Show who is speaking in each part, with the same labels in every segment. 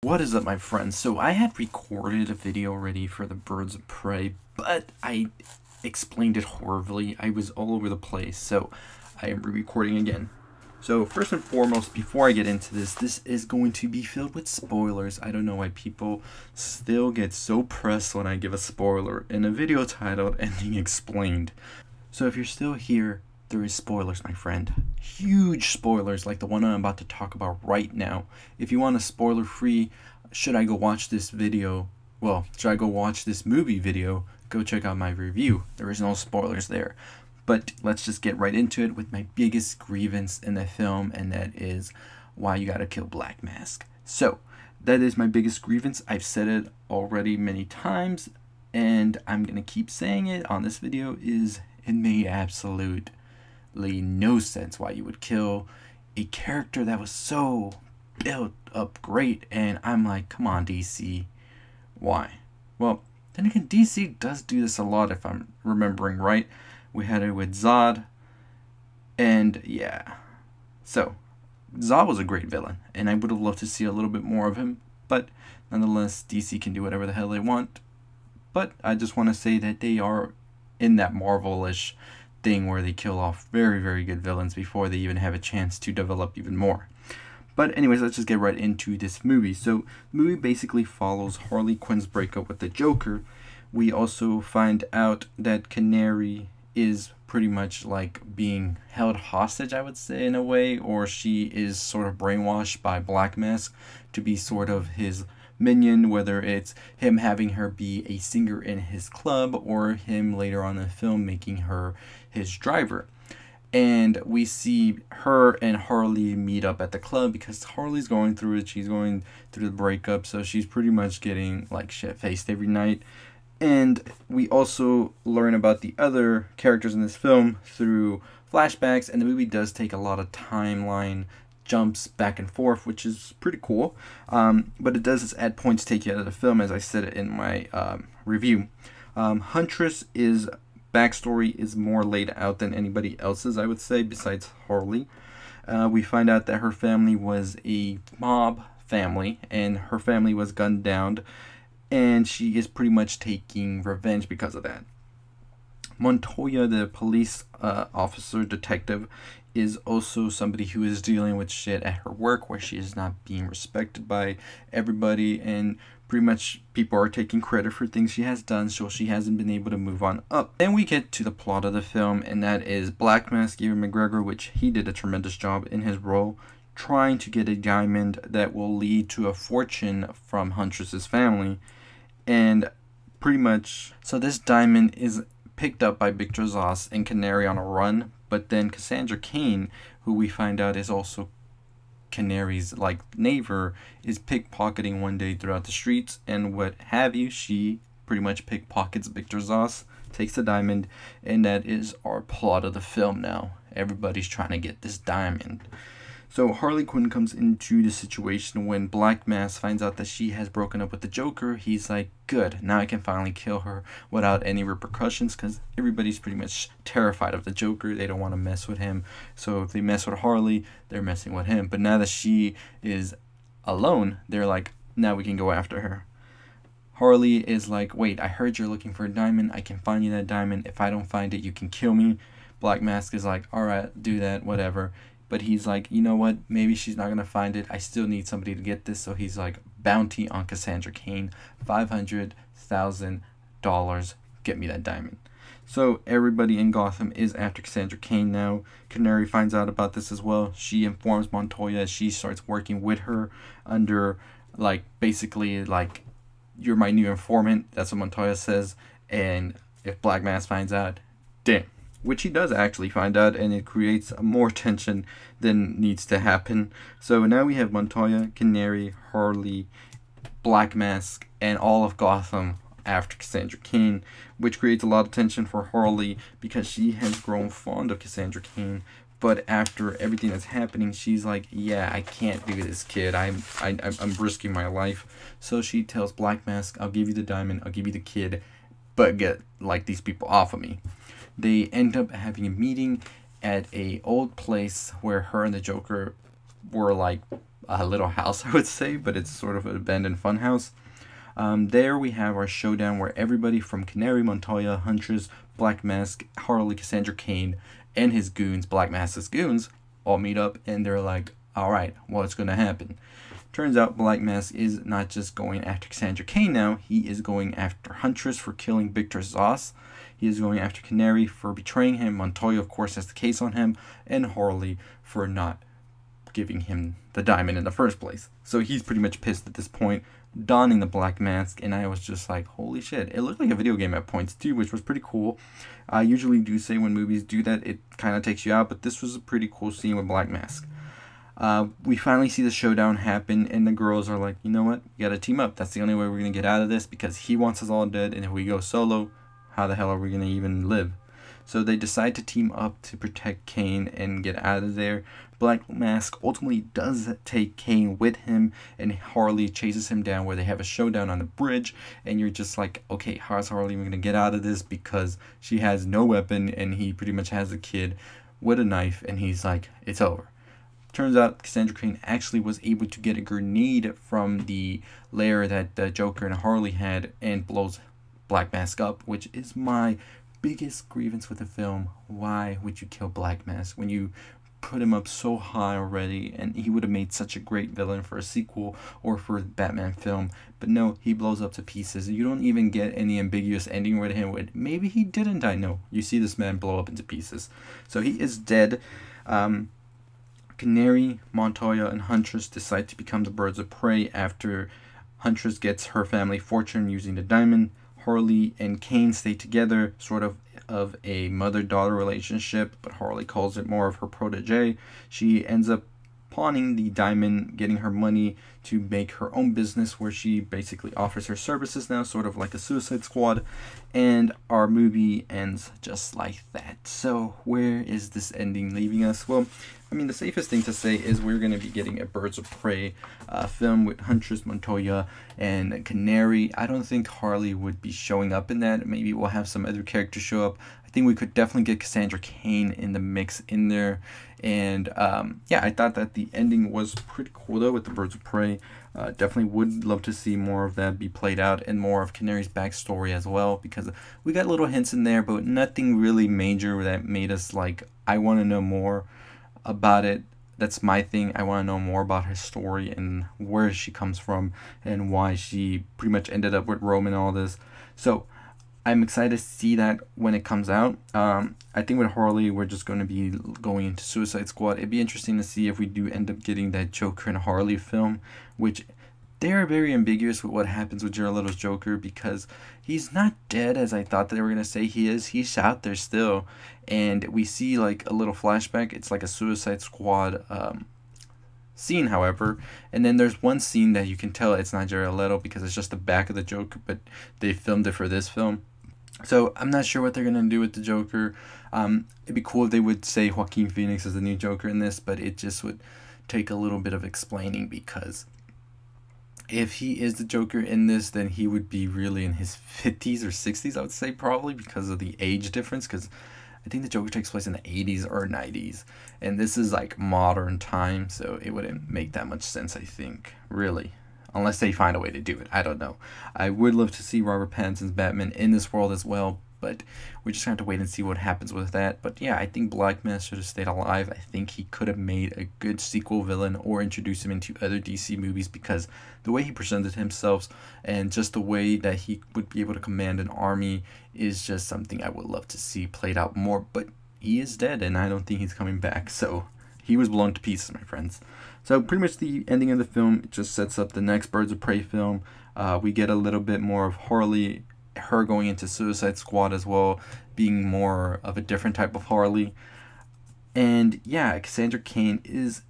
Speaker 1: What is up, my friends? So I had recorded a video already for the Birds of Prey, but I explained it horribly. I was all over the place, so I am re-recording again. So first and foremost, before I get into this is going to be filled with spoilers. I don't know why people still get so pressed when I give a spoiler in a video titled Ending Explained. So if you're still here, there is spoilers, my friend. Huge spoilers like the one I'm about to talk about right now. If you want a spoiler-free, should I go watch this video? Well, should I go watch this movie video? Go check out my review. There is no spoilers there. But let's just get right into it with my biggest grievance in the film, and that is why you gotta kill Black Mask. So, that is my biggest grievance. I've said it already many times, and I'm gonna keep saying it on this video. It made absolutely no sense why you would kill a character that was so built up great. And I'm like, come on, DC, why? Well, then again, DC does do this a lot, if I'm remembering right. We had it with Zod, and yeah. So, Zod was a great villain, and I would have loved to see a little bit more of him, but nonetheless, DC can do whatever the hell they want. But I just want to say that they are in that Marvel-ish thing where they kill off very, very good villains before they even have a chance to develop even more. But anyways, let's just get right into this movie. So, the movie basically follows Harley Quinn's breakup with the Joker. We also find out that Canary is pretty much like being held hostage, I would say, in a way, or she is sort of brainwashed by Black Mask to be sort of his minion, whether it's him having her be a singer in his club or him later on in the film making her his driver. And we see her and Harley meet up at the club because Harley's going through it. She's going through the breakup, so she's pretty much getting like shit-faced every night. And we also learn about the other characters in this film through flashbacks, and the movie does take a lot of timeline jumps back and forth, which is pretty cool. But it does at points take you out of the film, as I said in my review. Huntress' backstory is more laid out than anybody else's, I would say, besides Harley. We find out that her family was a mob family, and her family was gunned down, and she is pretty much taking revenge because of that. Montoya, the police officer detective, is also somebody who is dealing with shit at her work where she is not being respected by everybody, and pretty much people are taking credit for things she has done, so she hasn't been able to move on up. Then we get to the plot of the film, and that is Black Mask, Ewan McGregor, which he did a tremendous job in his role, trying to get a diamond that will lead to a fortune from Huntress's family. And pretty much, so this diamond is picked up by Victor Zsasz and Canary on a run, but then Cassandra Cain, who we find out is also Canary's like neighbor, is pickpocketing one day throughout the streets and what have you. She pretty much pickpockets Victor Zsasz, takes the diamond, and that is our plot of the film now. Everybody's trying to get this diamond. So Harley Quinn comes into the situation when Black Mask finds out that she has broken up with the Joker. He's like, good, now I can finally kill her without any repercussions, because everybody's pretty much terrified of the Joker. They don't want to mess with him. So if they mess with Harley, they're messing with him. But now that she is alone, they're like, now we can go after her. Harley is like, wait, I heard you're looking for a diamond. I can find you that diamond. If I don't find it, you can kill me. Black Mask is like, alright, do that, whatever. But he's like, you know what, maybe she's not going to find it. I still need somebody to get this. So he's like, bounty on Cassandra Cain, $500,000, get me that diamond. So everybody in Gotham is after Cassandra Cain now. Canary finds out about this as well. She informs Montoya as she starts working with her under, like, basically, like, you're my new informant. That's what Montoya says. And if Black Mask finds out, damn. Which he does actually find out, and it creates more tension than needs to happen. So now we have Montoya, Canary, Harley, Black Mask, and all of Gotham after Cassandra Cain, which creates a lot of tension for Harley because she has grown fond of Cassandra Cain. But after everything that's happening, she's like, yeah, I can't do this, kid. I'm risking my life. So she tells Black Mask, I'll give you the diamond, I'll give you the kid, but get like these people off of me. They end up having a meeting at a old place where her and the Joker were like little house, I would say, but it's sort of an abandoned funhouse. There we have our showdown where everybody from Canary, Montoya, Huntress, Black Mask, Harley, Cassandra Cain, and his goons, Black Mask's goons, all meet up, and they're like, alright, what's gonna happen? Turns out Black Mask is not just going after Cassandra Cain now, he is going after Huntress for killing Victor Zsasz. He is going after Canary for betraying him. Montoya, of course, has the case on him, and Harley for not giving him the diamond in the first place. So he's pretty much pissed at this point, donning the Black Mask, and I was just like, holy shit. It looked like a video game at points too, which was pretty cool. I usually do say when movies do that, it kind of takes you out, but this was a pretty cool scene with Black Mask. We finally see the showdown happen, and the girls are like, you know what, we gotta team up. That's the only way we're gonna get out of this, because he wants us all dead, and if we go solo, how the hell are we gonna even live? So they decide to team up to protect Cain and get out of there. Black Mask ultimately does take Cain with him, and Harley chases him down where they have a showdown on the bridge, and you're just like, okay, how's Harley even gonna get out of this, because she has no weapon, and he pretty much has a kid with a knife, and he's like, it's over. Turns out Cassandra Cain actually was able to get a grenade from the lair that the Joker and Harley had and blows Black Mask up, which is my biggest grievance with the film. Why would you kill Black Mask when you put him up so high already, and he would have made such a great villain for a sequel or for a Batman film? But no, he blows up to pieces. You don't even get any ambiguous ending with him with maybe he didn't die. No, you see this man blow up into pieces. So he is dead. Canary, Montoya, and Huntress decide to become the birds of prey after Huntress gets her family fortune using the diamond. Harley and Cain stay together, sort of a mother-daughter relationship, but Harley calls it more of her protege. She ends up pawning the diamond, getting her money to make her own business where she basically offers her services now, sort of like a Suicide Squad, and our movie ends just like that. So where is this ending leaving us? Well, I mean, the safest thing to say is we're going to be getting a Birds of Prey film with Huntress, Montoya, and Canary. I don't think Harley would be showing up in that. Maybe we'll have some other characters show up. I think we could definitely get Cassandra Cain in the mix in there. And yeah, I thought that the ending was pretty cool though with the Birds of Prey. Definitely would love to see more of that be played out and more of Canary's backstory as well, because we got little hints in there, but nothing really major that made us like, I want to know more about it. That's my thing. I want to know more about her story and where she comes from and why she pretty much ended up with Rome and all this. So I'm excited to see that when it comes out. I think with Harley, we're just going to be going into Suicide Squad. It'd be interesting to see if we do end up getting that Joker and Harley film, which they are very ambiguous with what happens with Jared Leto's Joker, because he's not dead as I thought that they were going to say he is. He's out there still. And we see like a little flashback. It's like a Suicide Squad scene, however. And then there's one scene that you can tell it's not Jared Leto because it's just the back of the Joker, but they filmed it for this film. So I'm not sure what they're going to do with the Joker. It'd be cool if they would say Joaquin Phoenix is the new Joker in this, but it just would take a little bit of explaining, because if he is the Joker in this, then he would be really in his 50s or 60s, I would say, probably, because of the age difference, because I think the Joker takes place in the 80s or 90s, and this is like modern time, so it wouldn't make that much sense, I think, really. Unless they find a way to do it. I don't know. I would love to see Robert Pattinson's Batman in this world as well, but we just have to wait and see what happens with that. But yeah, I think Black Mask should have stayed alive. I think he could have made a good sequel villain or introduced him into other DC movies, because the way he presented himself and just the way that he would be able to command an army is just something I would love to see played out more. But he is dead, and I don't think he's coming back, so he was blown to pieces, my friends. So pretty much the ending of the film just sets up the next Birds of Prey film. We get a little bit more of Harley, her going into Suicide Squad as well, being more of a different type of Harley. And yeah, Cassandra Cain is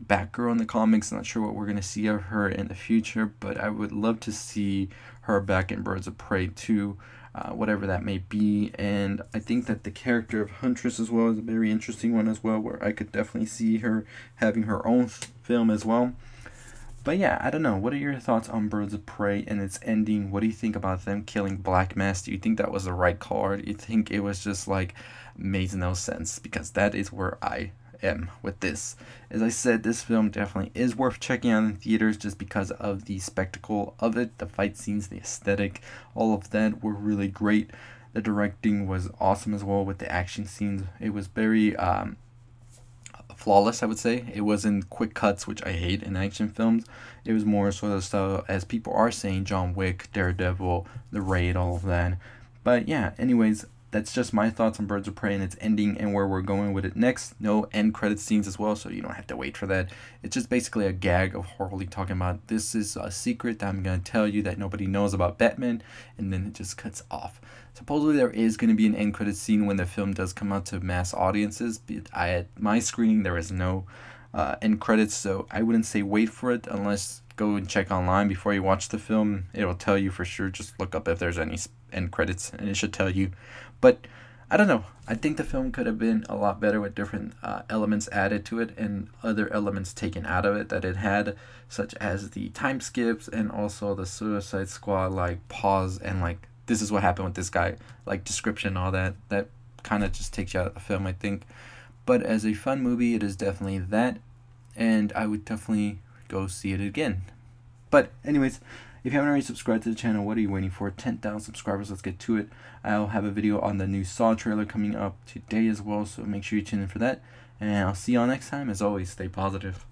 Speaker 1: Batgirl in the comics. Not sure what we're going to see of her in the future, but I would love to see her back in Birds of Prey too, whatever that may be. And I think that the character of Huntress as well is a very interesting one as well, where I could definitely see her having her own film as well. But yeah, I don't know. What are your thoughts on Birds of Prey and its ending? What do you think about them killing Black Mask? Do you think that was the right call? Do you think it was just like made no sense? Because that is where I am with this. As I said, this film definitely is worth checking out in theaters just because of the spectacle of it, the fight scenes, the aesthetic, all of that were really great. The directing was awesome as well with the action scenes. It was very flawless, I would say. It wasn't quick cuts, which I hate in action films. It was more sort of style, as people are saying, John Wick, Daredevil, The Raid, all of that. But yeah, anyways, that's just my thoughts on Birds of Prey and its ending and where we're going with it next. No end credit scenes as well, so you don't have to wait for that. It's just basically a gag of Harley talking about, this is a secret that I'm going to tell you that nobody knows about Batman, and then it just cuts off. Supposedly there is going to be an end credit scene when the film does come out to mass audiences, but at my screening there is no end credits, so I wouldn't say wait for it unless go and check online before you watch the film. It'll tell you for sure. Just look up if there's any end credits and it should tell you. But I don't know. I think the film could have been a lot better with different elements added to it and other elements taken out of it that it had, such as the time skips and also the Suicide Squad like pause and like this is what happened with this guy like description, all that kind of just takes you out of the film, I think. But as a fun movie, it is definitely that, and I would definitely go see it again. But anyways, if you haven't already subscribed to the channel, what are you waiting for? 10,000 subscribers, let's get to it. I'll have a video on the new Saw trailer coming up today as well, so make sure you tune in for that. And I'll see y'all next time. As always, stay positive.